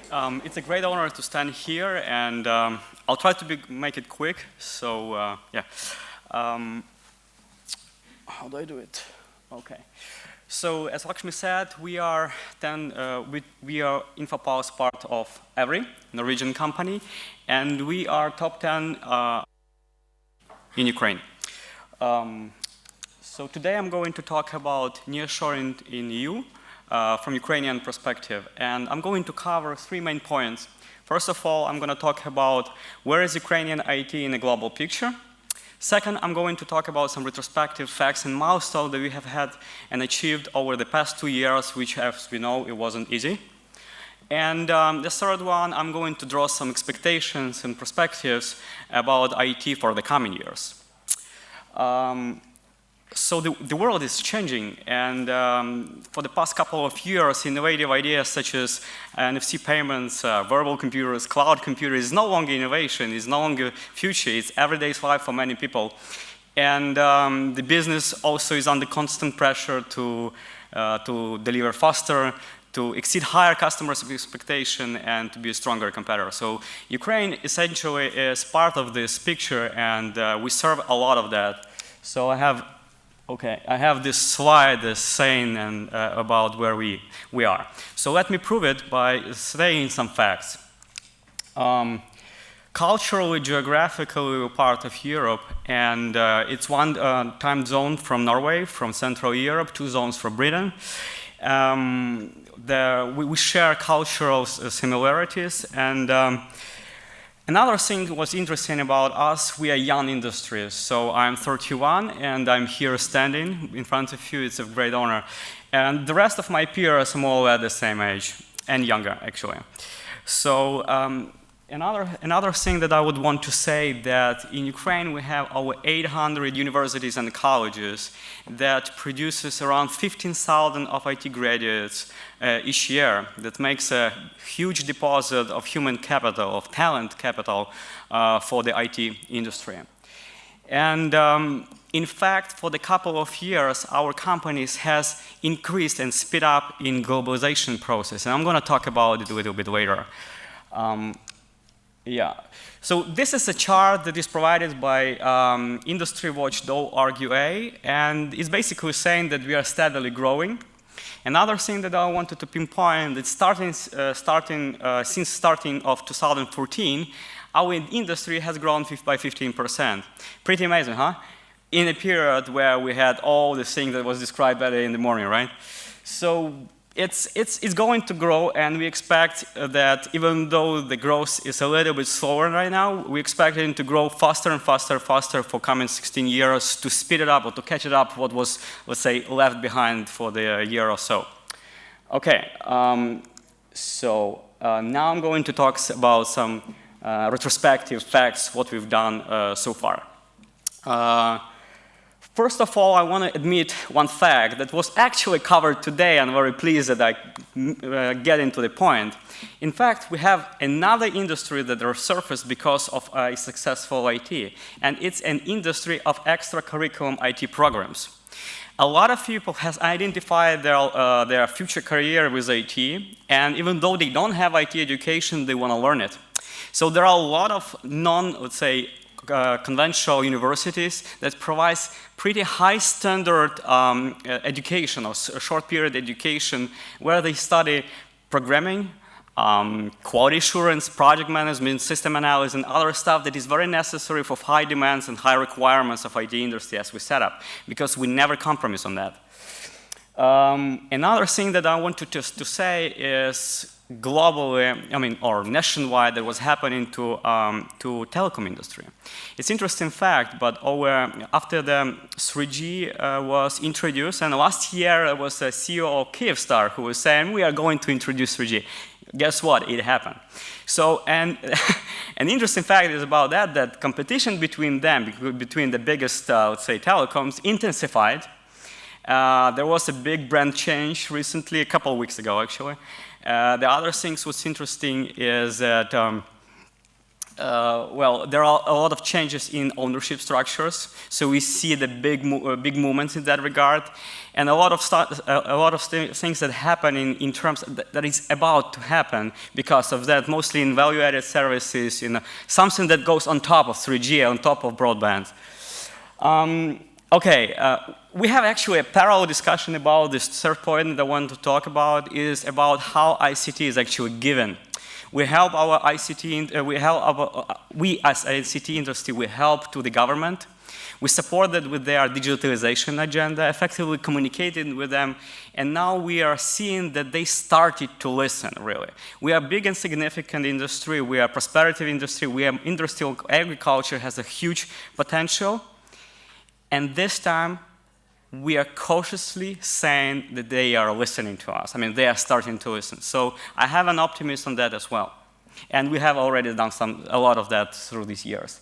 It's a great honor to stand here, and I'll try to make it quick. So, yeah. How do I do it? Okay. So, as Lakshmi said, we are Infopulse, part of every Norwegian company, and we are top 10 in Ukraine. So today I'm going to talk about nearshoring in EU from Ukrainian perspective, and I'm going to cover three main points. First of all, I'm going to talk about where is Ukrainian IT in a global picture. Second, I'm going to talk about some retrospective facts and milestones that we have had and achieved over the past 2 years, which, as we know, it wasn't easy. And the third one, I'm going to draw some expectations and perspectives about IT for the coming years. So the world is changing, and for the past couple of years, innovative ideas such as NFC payments, wearable computers, cloud computers is no longer innovation, is no longer future, it's everyday life for many people. And the business also is under constant pressure to deliver faster, to exceed higher customers' expectation, and to be a stronger competitor. So Ukraine essentially is part of this picture, and we serve a lot of that. So I have this slide saying about where we are. So let me prove it by saying some facts. Culturally, geographically, we're part of Europe, and it's one time zone from Norway, from Central Europe, 2 zones from Britain. We share cultural similarities, and another thing that was interesting about us, we are young industries. So I'm 31, and I'm here standing in front of you. It's a great honor. And the rest of my peers are more or less the same age, and younger, actually. So another thing that I would want to say that in Ukraine we have over 800 universities and colleges that produces around 15,000 of IT graduates each year. That makes a huge deposit of human capital, of talent capital for the IT industry. And in fact, for the couple of years, our companies has increased and speed up in globalization process. And I'm going to talk about it a little bit later. Yeah. So this is a chart that is provided by industry watchdog RGA, and it's basically saying that we are steadily growing. Another thing that I wanted to pinpoint that since starting of 2014, our industry has grown by 15%. Pretty amazing, huh? In a period where we had all the things that was described earlier in the morning, right? So it's going to grow, and we expect that even though the growth is a little bit slower right now, we expect it to grow faster and faster for coming 16 years to speed it up or to catch it up what was, let's say, left behind for the year or so. Okay, now I'm going to talk about some retrospective facts, what we've done so far. First of all, I want to admit one fact that was actually covered today, and I'm very pleased that I get into the point. In fact, we have another industry that resurfaced because of a successful IT, and it's an industry of extracurriculum IT programs. A lot of people have identified their future career with IT, and even though they don't have IT education, they want to learn it. So there are a lot of let's say, conventional universities that provides pretty high standard education or short period education where they study programming, quality assurance, project management, system analysis, and other stuff that is very necessary for high demands and high requirements of IT industry as we set up, because we never compromise on that. Another thing that I wanted to say is globally, or nationwide, that was happening to telecom industry. It's interesting fact, but after the 3G was introduced, and last year it was a CEO of Kyivstar who was saying, we are going to introduce 3G. Guess what? It happened. So, and an interesting fact is about that competition between them, between the biggest, let's say, telecoms, intensified. There was a big brand change recently, a couple of weeks ago, actually. The other things what's interesting is that well, there are a lot of changes in ownership structures, so we see the big movements in that regard, and a lot of things that happen in terms that is about to happen because of that, mostly in value-added services, something that goes on top of 3G, on top of broadband. Okay, we have actually a parallel discussion about this third point that I want to talk about is about how ICT is actually given. We help our ICT, we as ICT industry, we help to the government. We support that with their digitalization agenda, effectively communicating with them, and now we are seeing that they started to listen, really. We are big and significant industry, we are prosperity industry, we are industrial agriculture has a huge potential, and this time we are cautiously saying that they are listening to us. I mean, they are starting to listen. So I have an optimism on that as well. And we have already done a lot of that through these years.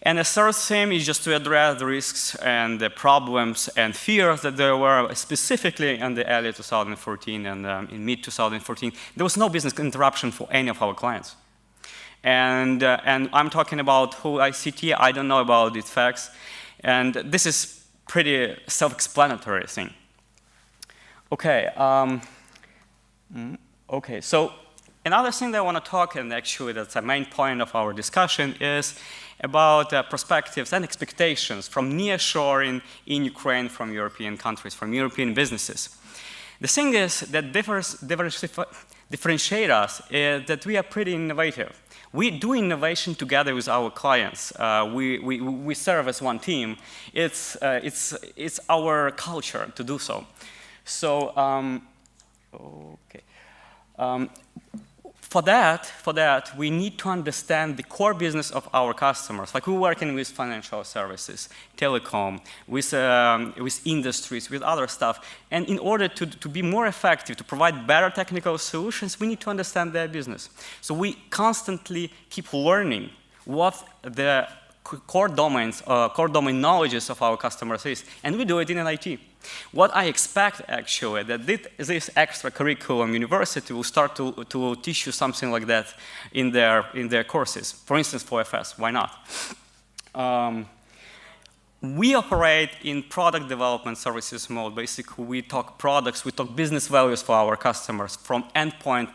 And the third theme is just to address the risks and the problems and fears that there were specifically in the early 2014 and in mid 2014. There was no business interruption for any of our clients. And I'm talking about whole ICT. I don't know about these facts. And this is pretty self-explanatory thing. Okay, okay, so another thing that I want to talk, and actually that's a main point of our discussion, is about perspectives and expectations from nearshoring in Ukraine from European countries, from European businesses. The thing is that differentiate us is that we are pretty innovative. We do innovation together with our clients. We serve as one team. It's our culture to do so. So, okay. For that, we need to understand the core business of our customers. Like we're working with financial services, telecom, with industries, with other stuff. And in order to be more effective, to provide better technical solutions, we need to understand their business. So we constantly keep learning what the core domain knowledges of our customers is. And we do it in IT. What I expect, actually, that this extracurriculum university will start to teach you something like that in their courses. For instance, for FS, why not? We operate in product development services mode. Basically, we talk products, we talk business values for our customers from endpoint.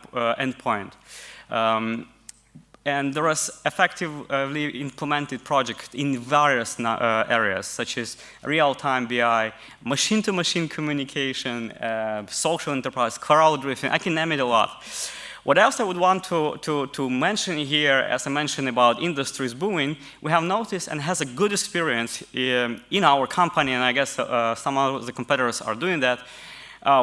And there is effectively implemented projects in various areas, such as real-time BI, machine-to-machine communication, social enterprise, cloud drifting. I can name it a lot. What else I would want to mention here, as I mentioned about industries booming, we have noticed and has a good experience in our company, and I guess some of the competitors are doing that.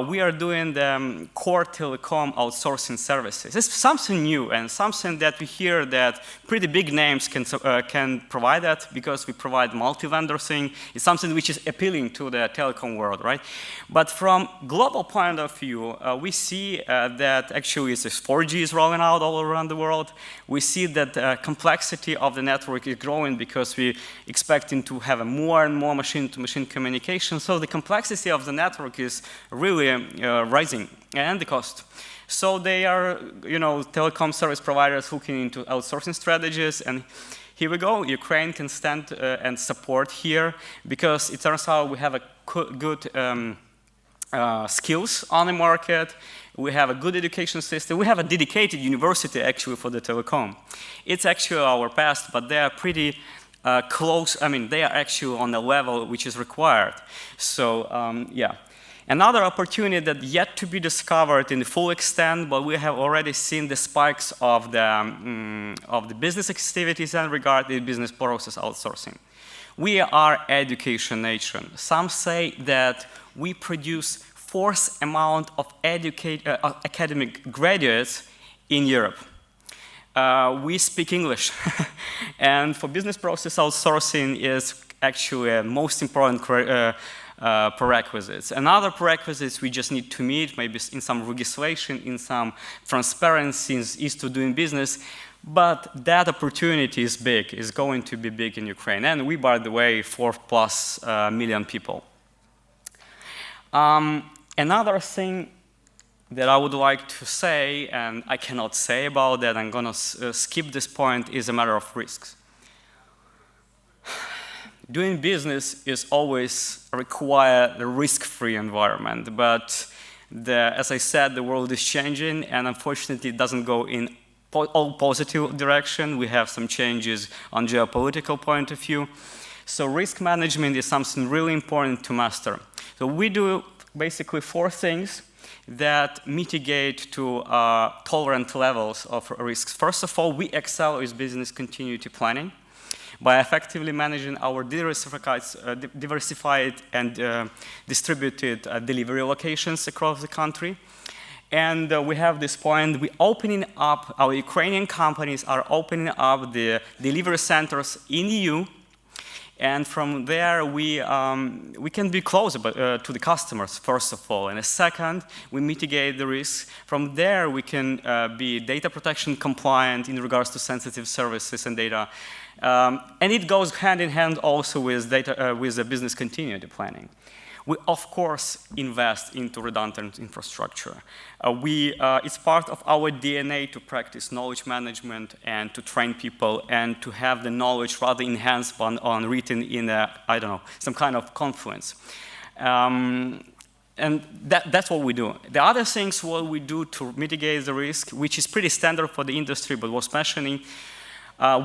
We are doing the core telecom outsourcing services. It's something new and something that we hear that pretty big names can provide that because we provide multi-vendor thing. It's something which is appealing to the telecom world, right? But from global point of view, we see that actually it's 4G is rolling out all around the world. We see that complexity of the network is growing because we're expecting to have a more and more machine-to-machine communication. So the complexity of the network is really rising, and the cost. So they are, telecom service providers looking into outsourcing strategies, and here we go. Ukraine can stand and support here because it turns out we have a good skills on the market. We have a good education system. We have a dedicated university actually for the telecom. It's actually our past, but they are pretty close. I mean, they are actually on the level which is required. So yeah. Another opportunity that yet to be discovered in the full extent, but we have already seen the spikes of the business activities and regard the business process outsourcing. We are education nation. Some say that we produce fourth amount of academic graduates in Europe. We speak English, and for business process outsourcing is actually a most important prerequisites. Another prerequisites we just need to meet, maybe in some legislation, in some transparency, is to doing business, but that opportunity is big, is going to be big in Ukraine. And we, by the way, 4+ million people. Another thing that I would like to say, and I cannot say about that, I'm going to skip this point, is a matter of risks. Doing business is always require a risk-free environment, but as I said, the world is changing, and unfortunately it doesn't go in all positive direction. We have some changes on geopolitical point of view. So risk management is something really important to master. So we do basically 4 things that mitigate to tolerant levels of risks. First of all, we excel with business continuity planning by effectively managing our diversified and distributed delivery locations across the country. And we have this point, we're opening up, our Ukrainian companies are opening up the delivery centers in EU, and from there we can be closer to the customers, first of all. And second, we mitigate the risks. From there, we can be data protection compliant in regards to sensitive services and data. And it goes hand in hand also with with the business continuity planning. We, of course, invest into redundant infrastructure. It's part of our DNA to practice knowledge management and to train people and to have the knowledge rather enhanced on written in I don't know, some kind of confluence. And that's what we do. The other things what we do to mitigate the risk, which is pretty standard for the industry but was mentioning,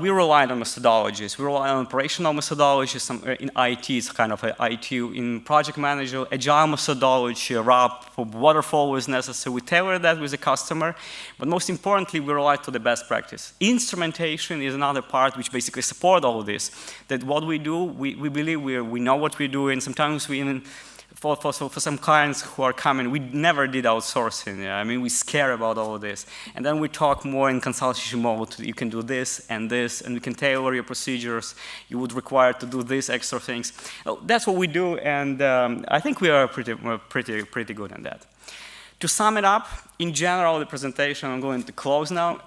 we rely on methodologies. We rely on operational methodologies. In IT, it's kind of IT. In project manager, agile methodology, RAP, waterfall is necessary. We tailor that with the customer. But most importantly, we rely on the best practice. Instrumentation is another part which basically support all of this. That what we do, we believe we know what we do, and sometimes we even, for some clients who are coming, we never did outsourcing. I mean, we scare about all of this. And then we talk more in consultation mode. You can do this, and we can tailor your procedures. You would require to do these extra things. That's what we do, and I think we are pretty good in that. To sum it up, in general, the presentation, I'm going to close now.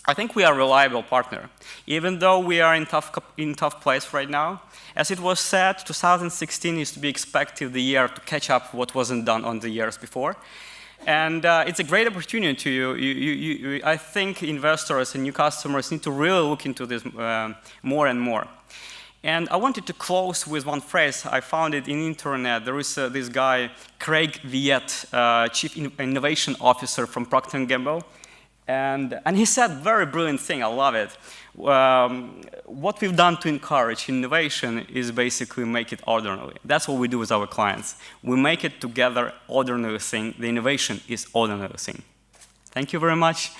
I think we are a reliable partner, even though we are in tough place right now. As it was said, 2016 is to be expected the year to catch up what wasn't done on the years before. And it's a great opportunity. I think investors and new customers need to really look into this more and more. And I wanted to close with one phrase. I found it in the internet. There is this guy, Craig Viet, Chief Innovation Officer from Procter & Gamble. And he said a very brilliant thing, I love it. What we've done to encourage innovation is basically make it ordinary. That's what we do with our clients. We make it together ordinary thing. The innovation is ordinary thing. Thank you very much.